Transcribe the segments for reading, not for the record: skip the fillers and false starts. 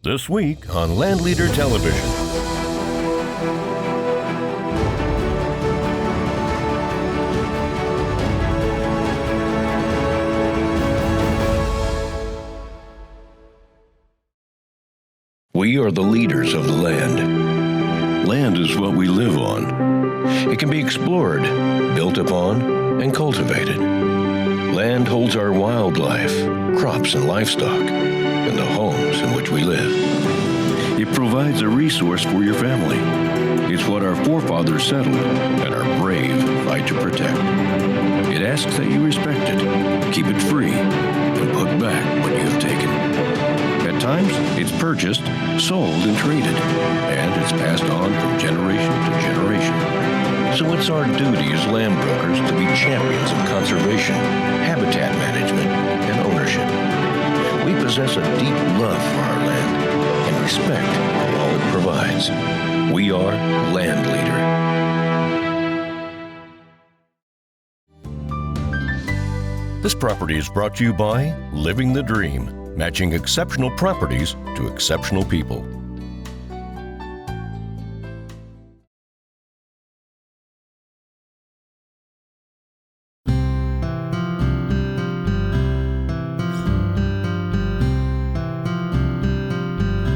This week on LandLeader Television. We are the leaders of the land. Land is what we live on. It can be explored, built upon, and cultivated. Land holds our wildlife, crops and livestock, and the homes in which we live. It provides a resource for your family. It's what our forefathers settled and our brave fight to protect. It asks that you respect it, keep it free, and put back what you have taken. At times, it's purchased, sold, and traded, and it's passed on from generation to generation. So it's our duty as land brokers to be champions of conservation, habitat management, and ownership. We possess a deep love for our land and respect for all it provides. We are LandLeader. This property is brought to you by Living the Dream, matching exceptional properties to exceptional people.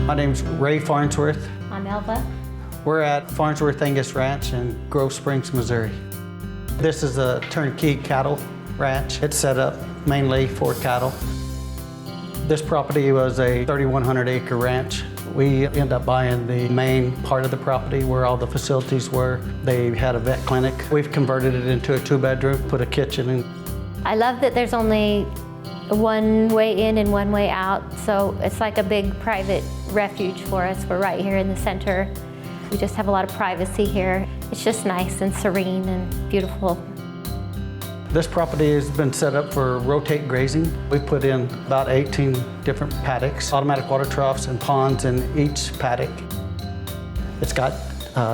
My name's Ray Farnsworth. I'm Elva. We're at Farnsworth Angus Ranch in Grove Springs, Missouri. This is a turnkey cattle ranch. It's set up mainly for cattle. This property was a 3,100 acre ranch. We ended up buying the main part of the property where all the facilities were. They had a vet clinic. We've converted it into a 2-bedroom, put a kitchen in. I love that there's only one way in and one way out, so it's like a big private refuge for us. We're right here in the center. We just have a lot of privacy here. It's just nice and serene and beautiful. This property has been set up for rotate grazing. We put in about 18 different paddocks, automatic water troughs and ponds in each paddock. It's got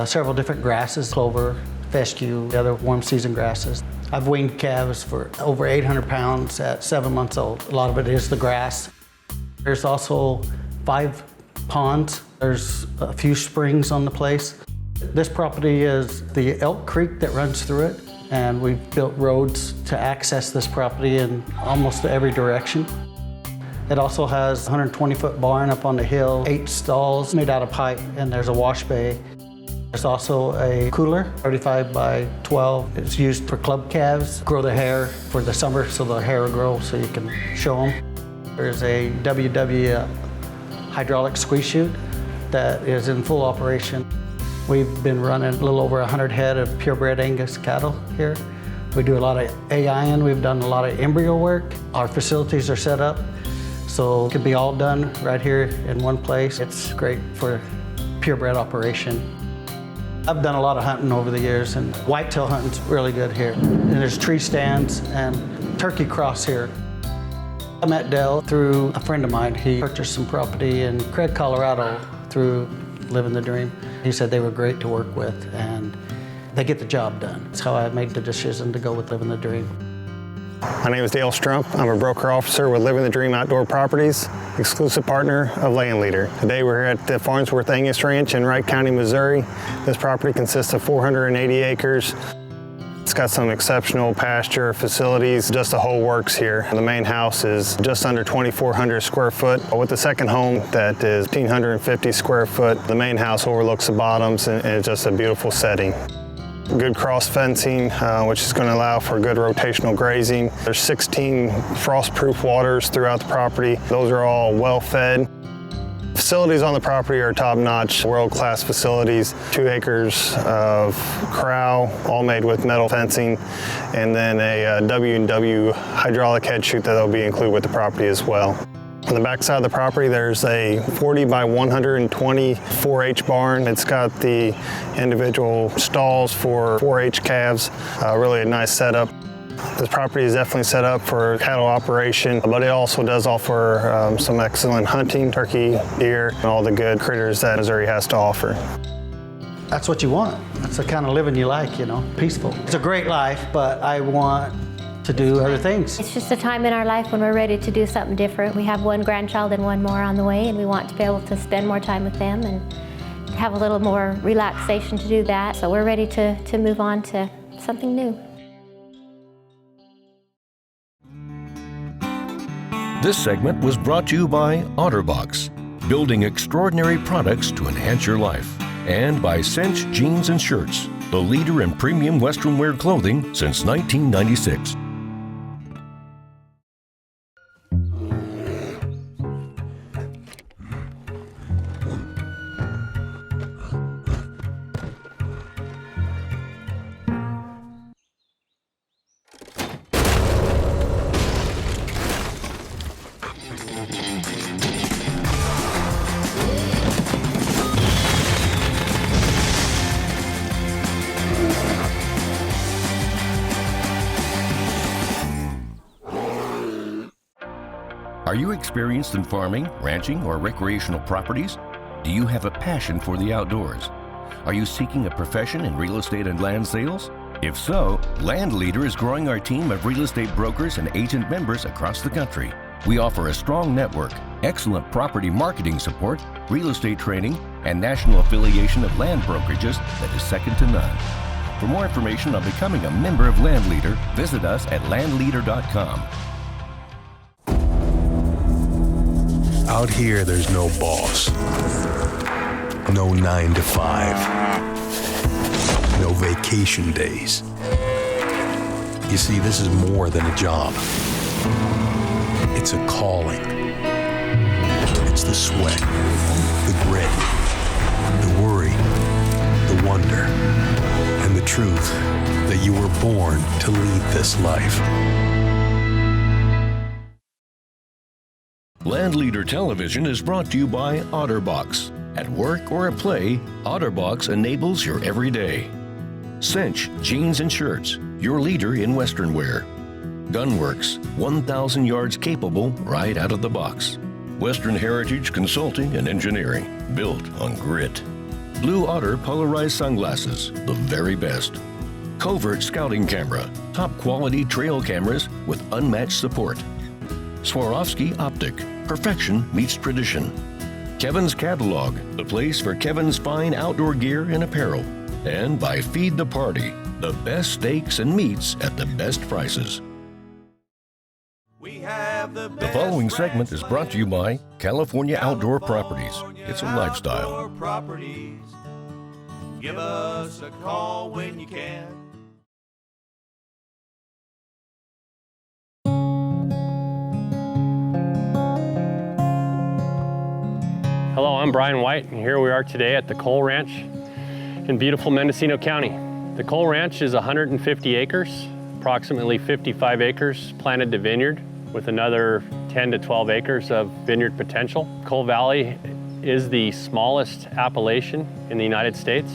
several different grasses, clover, fescue, the other warm season grasses. I've weaned calves for over 800 pounds at 7 months old. A lot of it is the grass. There's also 5 ponds. There's a few springs on the place. This property is the Elk Creek that runs through it, and we've built roads to access this property in almost every direction. It also has a 120-foot barn up on the hill, 8 stalls made out of pipe, and there's a wash bay. There's also a cooler, 35 by 12. It's used for club calves, grow the hair for the summer so the hair will grow so you can show them. There's a WW hydraulic squeeze chute that is in full operation. We've been running a little over 100 head of purebred Angus cattle here. We do a lot of AIing, we've done a lot of embryo work. Our facilities are set up so it can be all done right here in one place. It's great for purebred operation. I've done a lot of hunting over the years, and whitetail hunting's really good here. And there's tree stands and turkey cross here. I met Dell through a friend of mine. He purchased some property in Craig, Colorado through Living the Dream. He said they were great to work with and they get the job done. That's how I made the decision to go with Living the Dream. My name is Dale Strump. I'm a broker officer with Living the Dream Outdoor Properties, exclusive partner of LandLeader. Today we're here at the Farnsworth Angus Ranch in Wright County, Missouri. This property consists of 480 acres. It's got some exceptional pasture facilities, just the whole works here. The main house is just under 2,400 square foot, with the second home that is 1,550 square foot. The main house overlooks the bottoms and it's just a beautiful setting. Good cross fencing, which is going to allow for good rotational grazing. There's 16 frost-proof waters throughout the property. Those are all well fed. Facilities on the property are top-notch, world-class facilities. 2 acres of corral, all made with metal fencing, and then a W&W hydraulic head chute that will be included with the property as well. On the back side of the property, there's a 40 by 120 4-H barn. It's got the individual stalls for 4-H calves. Really a nice setup. This property is definitely set up for cattle operation, but it also does offer some excellent hunting, turkey, deer, and all the good critters that Missouri has to offer. That's what you want. That's the kind of living you like, you know, peaceful. It's a great life, but I want to do other things. It's just a time in our life when we're ready to do something different. We have one grandchild and one more on the way, and we want to be able to spend more time with them and have a little more relaxation to do that. So we're ready to move on to something new. This segment was brought to you by OtterBox, building extraordinary products to enhance your life, and by Cinch Jeans and Shirts, the leader in premium Western wear clothing since 1996. Are you experienced in farming, ranching, or recreational properties? Do you have a passion for the outdoors? Are you seeking a profession in real estate and land sales? If so, LandLeader is growing our team of real estate brokers and agent members across the country. We offer a strong network, excellent property marketing support, real estate training, and national affiliation of land brokerages that is second to none. For more information on becoming a member of LandLeader, visit us at landleader.com. Out here, there's no boss, no 9 to 5, no vacation days. You see, this is more than a job. It's a calling. It's the sweat, the grit, the worry, the wonder, and the truth that you were born to lead this life. LandLeader Television is brought to you by OtterBox. At work or at play, OtterBox enables your everyday. Cinch Jeans and Shirts, your leader in Western wear. Gunworks, 1,000 yards capable right out of the box. Western Heritage Consulting and Engineering, built on grit. Blue Otter Polarized Sunglasses, the very best. Covert Scouting Camera, top quality trail cameras with unmatched support. Swarovski Optic, perfection meets tradition. Kevin's Catalog, the place for Kevin's fine outdoor gear and apparel. And by Feed the Party, the best steaks and meats at the best prices. The following segment is brought to you by California Outdoor Properties. It's a lifestyle. Give us a call when you can. Hello, I'm Brian White, and here we are today at the Cole Ranch in beautiful Mendocino County. The Cole Ranch is 150 acres, approximately 55 acres planted to vineyard, with another 10 to 12 acres of vineyard potential. Cole Valley is the smallest appellation in the United States,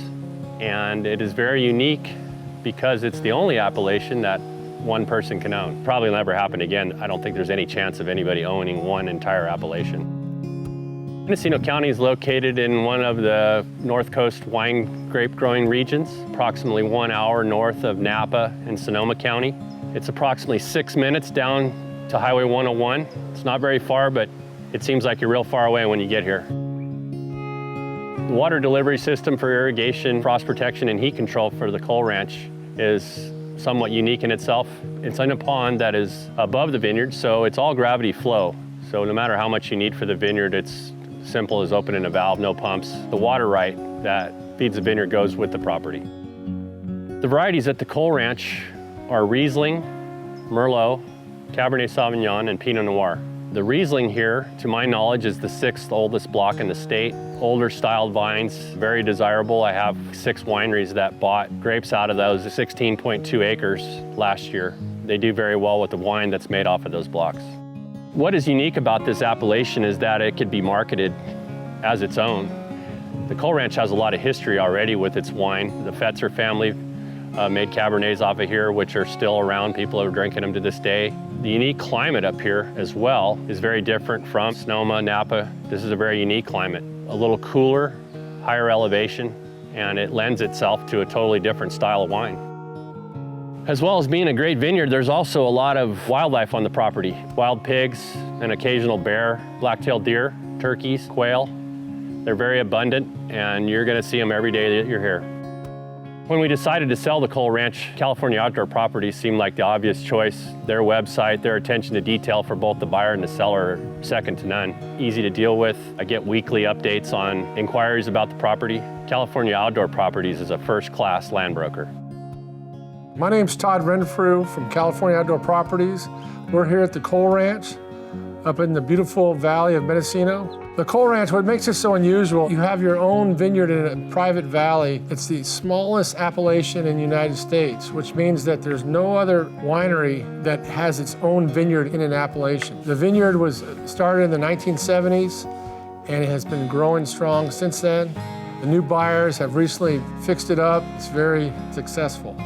and it is very unique because it's the only appellation that one person can own. Probably will never happen again. I don't think there's any chance of anybody owning one entire appellation. Mendocino County is located in one of the North Coast wine grape growing regions, approximately 1 hour north of Napa and Sonoma County. It's approximately 6 minutes down to Highway 101. It's not very far, but it seems like you're real far away when you get here. The water delivery system for irrigation, frost protection, and heat control for the Cole Ranch is somewhat unique in itself. It's in a pond that is above the vineyard, so it's all gravity flow. So no matter how much you need for the vineyard, it's simple as opening a valve, no pumps. The water right that feeds the vineyard goes with the property. The varieties at the Cole Ranch are Riesling, Merlot, Cabernet Sauvignon, and Pinot Noir. The Riesling here, to my knowledge, is the 6th oldest block in the state. Older styled vines, very desirable. I have 6 wineries that bought grapes out of those 16.2 acres last year. They do very well with the wine that's made off of those blocks. What is unique about this appellation is that it could be marketed as its own. The Cole Ranch has a lot of history already with its wine. The Fetzer family made Cabernets off of here, which are still around. People are drinking them to this day. The unique climate up here as well is very different from Sonoma, Napa. This is a very unique climate. A little cooler, higher elevation, and it lends itself to a totally different style of wine. As well as being a great vineyard, there's also a lot of wildlife on the property. Wild pigs, an occasional bear, black-tailed deer, turkeys, quail. They're very abundant, and you're gonna see them every day that you're here. When we decided to sell the Cole Ranch, California Outdoor Properties seemed like the obvious choice. Their website, their attention to detail for both the buyer and the seller are second to none. Easy to deal with. I get weekly updates on inquiries about the property. California Outdoor Properties is a first-class land broker. My name's Todd Renfrew from California Outdoor Properties. We're here at the Cole Ranch up in the beautiful valley of Mendocino. The Cole Ranch, what makes it so unusual, you have your own vineyard in a private valley. It's the smallest appellation in the United States, which means that there's no other winery that has its own vineyard in an appellation. The vineyard was started in the 1970s, and it has been growing strong since then. The new buyers have recently fixed it up. It's very successful.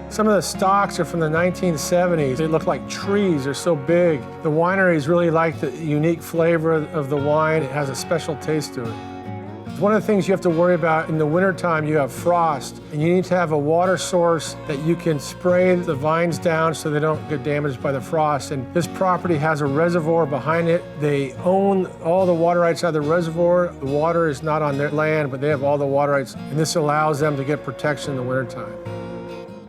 Some of the stocks are from the 1970s. They look like trees, they're so big. The wineries really like the unique flavor of the wine. It has a special taste to it. One of the things you have to worry about in the wintertime, you have frost, and you need to have a water source that you can spray the vines down so they don't get damaged by the frost. And this property has a reservoir behind it. They own all the water rights out of the reservoir. The water is not on their land, but they have all the water rights, and this allows them to get protection in the wintertime.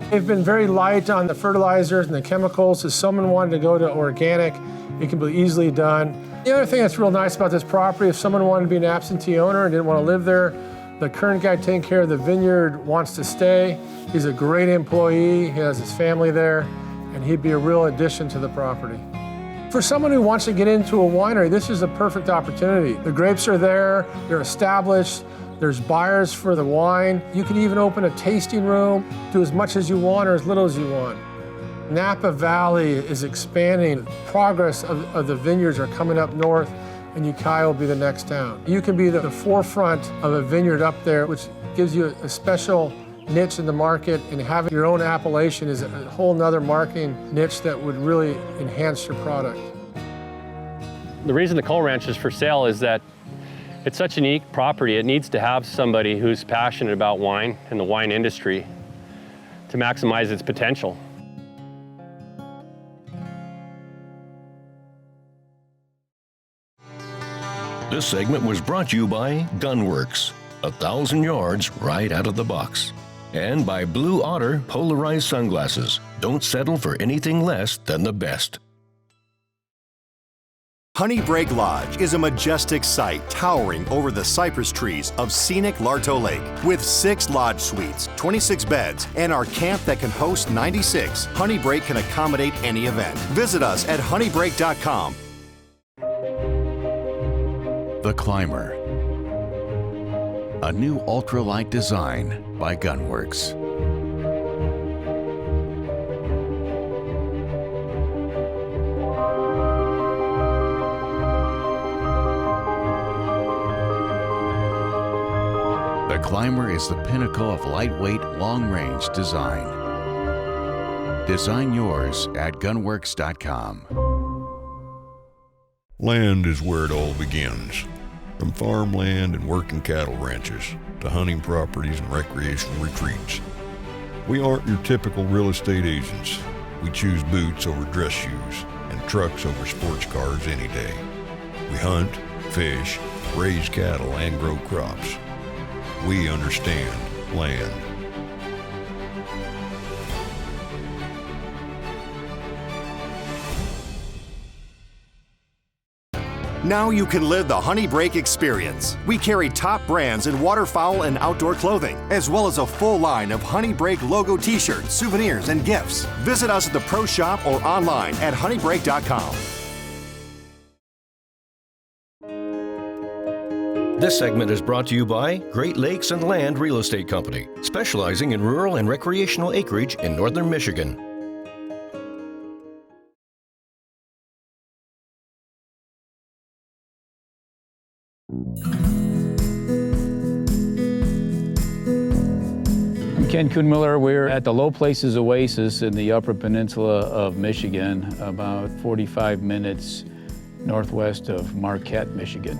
They've been very light on the fertilizers and the chemicals. If someone wanted to go to organic, it can be easily done. The other thing that's real nice about this property, if someone wanted to be an absentee owner and didn't want to live there, the current guy taking care of the vineyard wants to stay. He's a great employee, he has his family there, and he'd be a real addition to the property. For someone who wants to get into a winery, this is a perfect opportunity. The grapes are there, they're established, there's buyers for the wine. You can even open a tasting room, do as much as you want or as little as you want. Napa Valley is expanding. Progress of the vineyards are coming up north, and Ukiah will be the next town. You can be the forefront of a vineyard up there, which gives you a special niche in the market, and having your own appellation is a whole nother marketing niche that would really enhance your product. The reason the Cole Ranch is for sale is that it's such a unique property. It needs to have somebody who's passionate about wine and the wine industry to maximize its potential. This segment was brought to you by Gunworks, 1,000 yards right out of the box. And by Blue Otter Polarized Sunglasses. Don't settle for anything less than the best. Honey Break Lodge is a majestic site towering over the cypress trees of scenic Larto Lake. With 6 lodge suites, 26 beds, and our camp that can host 96, Honey Break can accommodate any event. Visit us at honeybreak.com. The Climber, a new ultralight design by Gunworks. The Climber is the pinnacle of lightweight, long-range design. Design yours at gunworks.com. Land is where it all begins. From farmland and working cattle ranches to hunting properties and recreational retreats. We aren't your typical real estate agents. We choose boots over dress shoes and trucks over sports cars any day. We hunt, fish, raise cattle, and grow crops. We understand land. Now you can live the Honey Break experience. We carry top brands in waterfowl and outdoor clothing, as well as a full line of Honey Break logo t-shirts, souvenirs, and gifts. Visit us at the Pro Shop or online at honeybreak.com. This segment is brought to you by Great Lakes and Land Real Estate Company, specializing in rural and recreational acreage in northern Michigan. I'm Ken Kuhnmiller. We're at the Low Places Oasis in the Upper Peninsula of Michigan, about 45 minutes northwest of Marquette, Michigan.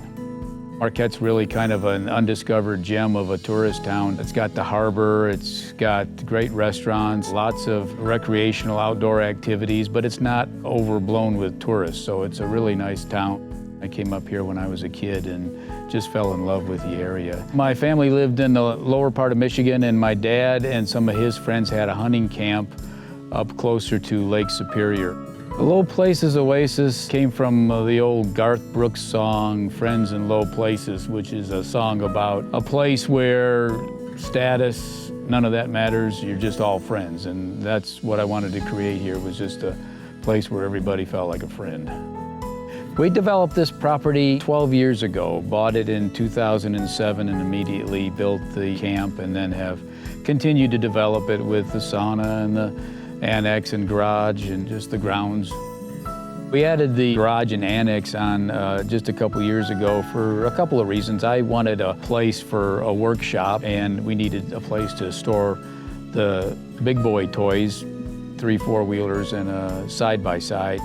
Marquette's really kind of an undiscovered gem of a tourist town. It's got the harbor, it's got great restaurants, lots of recreational outdoor activities, but it's not overblown with tourists, so it's a really nice town. I came up here when I was a kid and just fell in love with the area. My family lived in the lower part of Michigan, and my dad and some of his friends had a hunting camp up closer to Lake Superior. The Low Places Oasis came from the old Garth Brooks song, Friends in Low Places, which is a song about a place where status, none of that matters, you're just all friends. And that's what I wanted to create here, was just a place where everybody felt like a friend. We developed this property 12 years ago, bought it in 2007 and immediately built the camp, and then have continued to develop it with the sauna and the annex and garage and just the grounds. We added the garage and annex on just a couple years ago for a couple of reasons. I wanted a place for a workshop, and we needed a place to store the big boy toys, 3 4-wheelers and a side-by-side.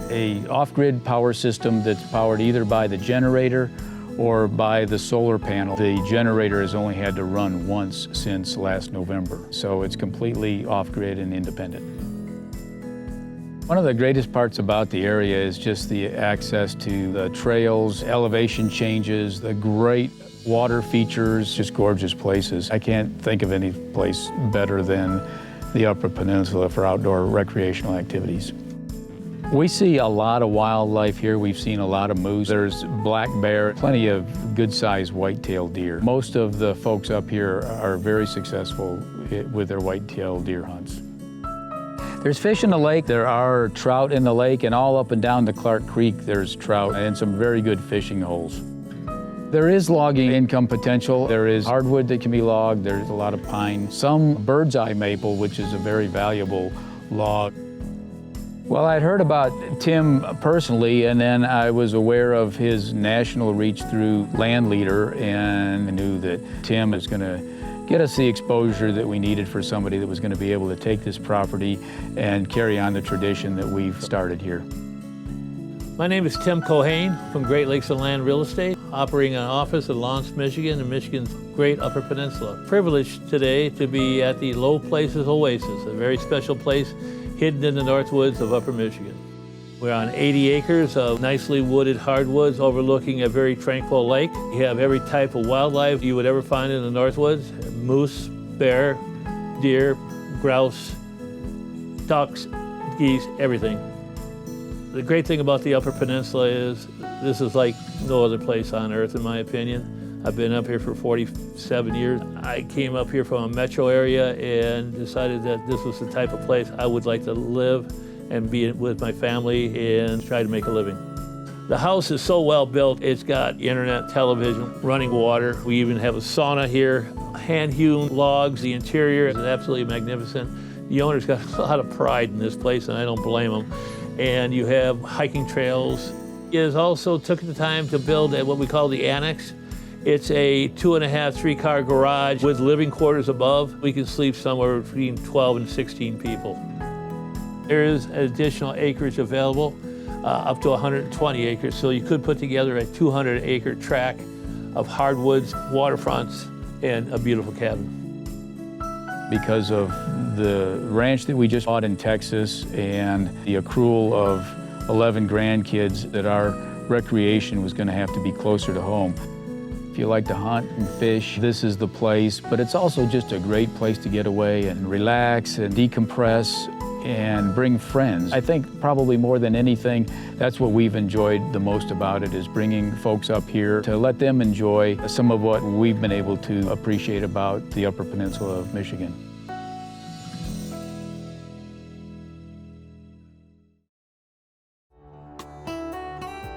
A off-grid power system that's powered either by the generator or by the solar panel. The generator has only had to run once since last November, so it's completely off-grid and independent. One of the greatest parts about the area is just the access to the trails, elevation changes, the great water features, just gorgeous places. I can't think of any place better than the Upper Peninsula for outdoor recreational activities. We see a lot of wildlife here. We've seen a lot of moose. There's black bear, plenty of good-sized white-tailed deer. Most of the folks up here are very successful with their white-tailed deer hunts. There's fish in the lake. There are trout in the lake, and all up and down the Clark Creek there's trout and some very good fishing holes. There is logging income potential. There is hardwood that can be logged. There's a lot of pine. Some bird's eye maple, which is a very valuable log. Well, I'd heard about Tim personally, and then I was aware of his national reach through LandLeader, and I knew that Tim was going to get us the exposure that we needed for somebody that was going to be able to take this property and carry on the tradition that we've started here. My name is Tim Cohane from Great Lakes and Land Real Estate, operating an office in Lawrence, Michigan, in Michigan's great Upper Peninsula. Privileged today to be at the Low Places Oasis, a very special place hidden in the north woods of Upper Michigan. We're on 80 acres of nicely wooded hardwoods overlooking a very tranquil lake. You have every type of wildlife you would ever find in the north woods: moose, bear, deer, grouse, ducks, geese, everything. The great thing about the Upper Peninsula is this is like no other place on earth, in my opinion. I've been up here for 47 years. I came up here from a metro area and decided that this was the type of place I would like to live and be with my family and try to make a living. The house is so well built. It's got internet, television, running water. We even have a sauna here, hand-hewn logs. The interior is absolutely magnificent. The owner's got a lot of pride in this place, and I don't blame him. And you have hiking trails. He has also took the time to build what we call the annex. It's a 2.5, 3-car garage with living quarters above. We can sleep somewhere between 12 and 16 people. There is additional acreage available, up to 120 acres, so you could put together a 200-acre tract of hardwoods, waterfronts, and a beautiful cabin. Because of the ranch that we just bought in Texas and the accrual of 11 grandkids, that our recreation was going to have to be closer to home. If you like to hunt and fish, this is the place, but it's also just a great place to get away and relax and decompress and bring friends. I think probably more than anything, that's what we've enjoyed the most about it, is bringing folks up here to let them enjoy some of what we've been able to appreciate about the Upper Peninsula of Michigan.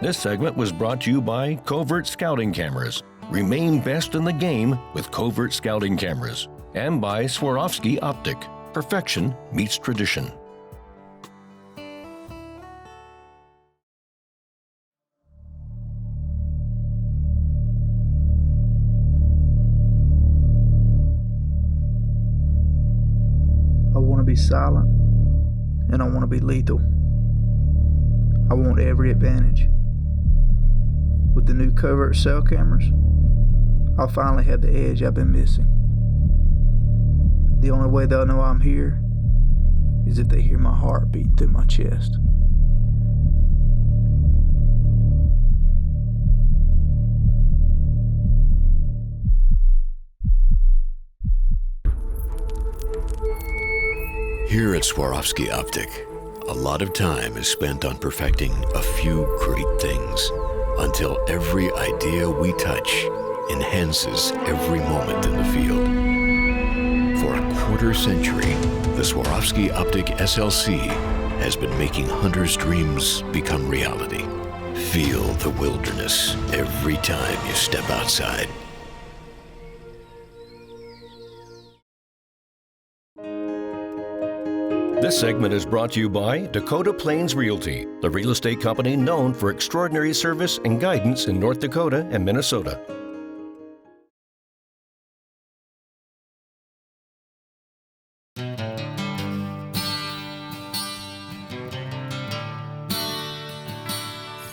This segment was brought to you by Covert Scouting Cameras. Remain best in the game with Covert Scouting Cameras. And by Swarovski Optic. Perfection meets tradition. I want to be silent, and I want to be lethal. I want every advantage. With the new covert cell cameras, I'll finally have the edge I've been missing. The only way they'll know I'm here is if they hear my heart beating through my chest. Here at Swarovski Optic, a lot of time is spent on perfecting a few great things until every idea we touch enhances every moment in the field. For a quarter century, the Swarovski Optic SLC has been making hunters' dreams become reality. Feel the wilderness every time you step outside. This segment is brought to you by Dakota Plains Realty, the real estate company known for extraordinary service and guidance in North Dakota and Minnesota.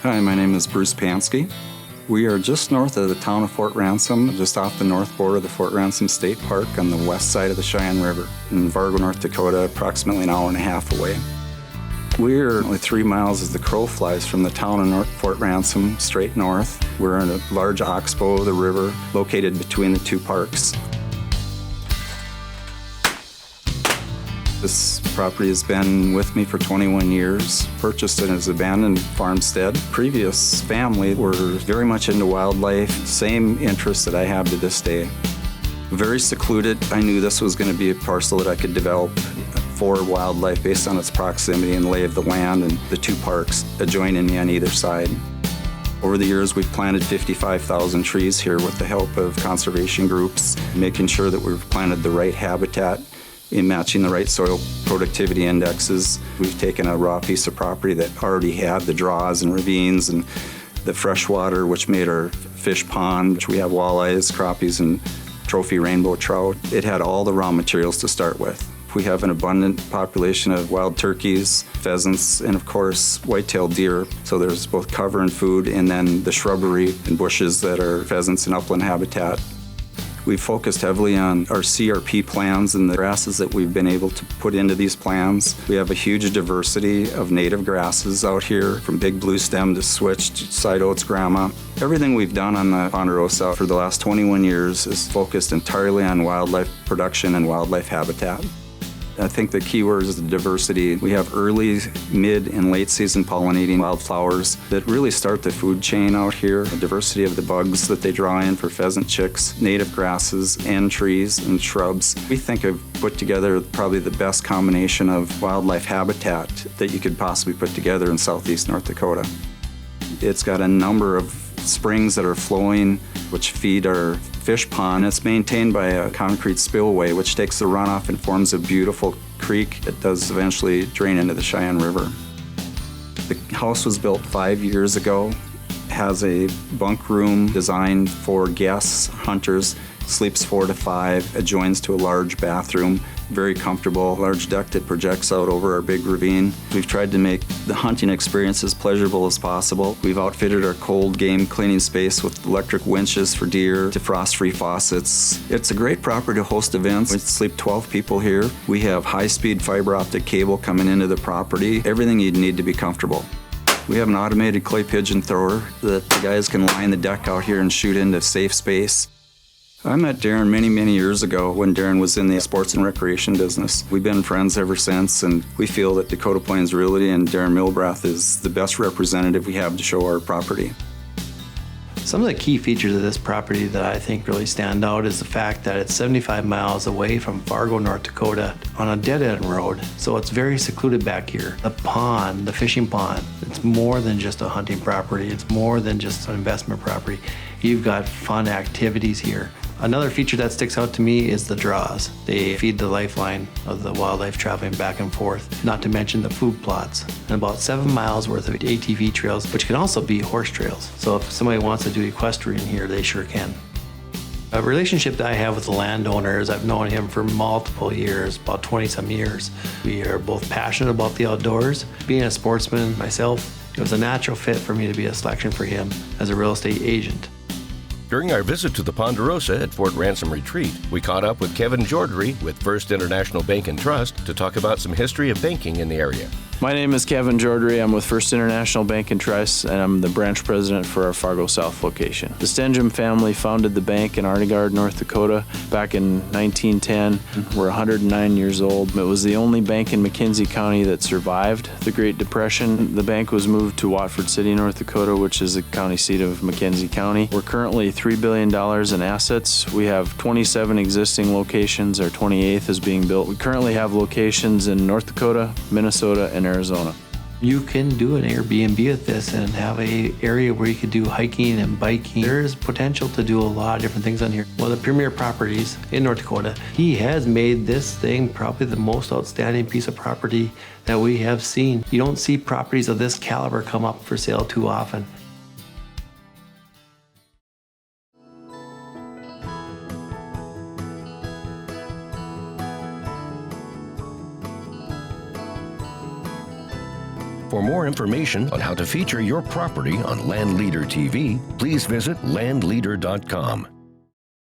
Hi, my name is Bruce Pansky. We are just north of the town of Fort Ransom, just off the north border of the Fort Ransom State Park on the west side of the Cheyenne River in Fargo, North Dakota, approximately an hour and a half away. We're only 3 miles as the crow flies from the town of Fort Ransom, straight north. We're in a large oxbow of the river located between the two parks. This property has been with me for 21 years. Purchased it as an abandoned farmstead. Previous family were very much into wildlife, same interests that I have to this day. Very secluded. I knew this was going to be a parcel that I could develop for wildlife based on its proximity and lay of the land and the two parks adjoining me on either side. Over the years, we've planted 55,000 trees here with the help of conservation groups, making sure that we've planted the right habitat in matching the right soil productivity indexes. We've taken a raw piece of property that already had the draws and ravines and the fresh water, which made our fish pond, which we have walleyes, crappies, and trophy rainbow trout. It had all the raw materials to start with. We have an abundant population of wild turkeys, pheasants, and of course, white-tailed deer. So there's both cover and food, and then the shrubbery and bushes that are pheasants and upland habitat. We've focused heavily on our CRP plans and the grasses that we've been able to put into these plans. We have a huge diversity of native grasses out here, from big blue stem to switch to side oats, grama. Everything we've done on the Ponderosa for the last 21 years is focused entirely on wildlife production and wildlife habitat. I think the key word is the diversity. We have early, mid, and late season pollinating wildflowers that really start the food chain out here. The diversity of the bugs that they draw in for pheasant chicks, native grasses, and trees and shrubs. We think I've put together probably the best combination of wildlife habitat that you could possibly put together in southeast North Dakota. It's got a number of springs that are flowing, which feed our fish pond. It's maintained by a concrete spillway, which takes the runoff and forms a beautiful creek that does eventually drain into the Cheyenne River. The house was built 5 years ago, has a bunk room designed for guests, hunters, sleeps 4 to 5, adjoins to a large bathroom, very comfortable, large deck that projects out over our big ravine. We've tried to make the hunting experience as pleasurable as possible. We've outfitted our cold game cleaning space with electric winches for deer to frost-free faucets. It's a great property to host events. We sleep 12 people here. We have high-speed fiber optic cable coming into the property. Everything you'd need to be comfortable. We have an automated clay pigeon thrower that the guys can line the deck out here and shoot into safe space. I met Darren many years ago when Darren was in the sports and recreation business. We've been friends ever since, and we feel that Dakota Plains Realty and Darren Milbrath is the best representative we have to show our property. Some of the key features of this property that I think really stand out is the fact that it's 75 miles away from Fargo, North Dakota on a dead-end road. So it's very secluded back here. The pond, the fishing pond, it's more than just a hunting property. It's more than just an investment property. You've got fun activities here. Another feature that sticks out to me is the draws. They feed the lifeline of the wildlife traveling back and forth, not to mention the food plots. And about 7 miles worth of ATV trails, which can also be horse trails. So if somebody wants to do equestrian here, they sure can. A relationship that I have with the landowners, I've known him for multiple years, about 20-some years. We are both passionate about the outdoors. Being a sportsman myself, It was a natural fit for me to be a selection for him as a real estate agent. During our visit to the Ponderosa at Fort Ransom Retreat, we caught up with Kevin Jordry with First International Bank and Trust to talk about some history of banking in the area. My name is Kevin Jordry. I'm with First International Bank and Trust, and I'm the branch president for our Fargo South location. The Stenjum family founded the bank in Arnegard, North Dakota back in 1910. We're 109 years old. It was the only bank in McKenzie County that survived the Great Depression. The bank was moved to Watford City, North Dakota, which is the county seat of McKenzie County. We're currently $3 billion in assets. We have 27 existing locations. Our 28th is being built. We currently have locations in North Dakota, Minnesota, and Arizona. You can do an Airbnb with this and have an area where you could do hiking and biking. There's potential to do a lot of different things on here. One of the premier properties in North Dakota, he has made this thing probably the most outstanding piece of property that we have seen. You don't see properties of this caliber come up for sale too often. For more information on how to feature your property on LandLeader TV, please visit landleader.com.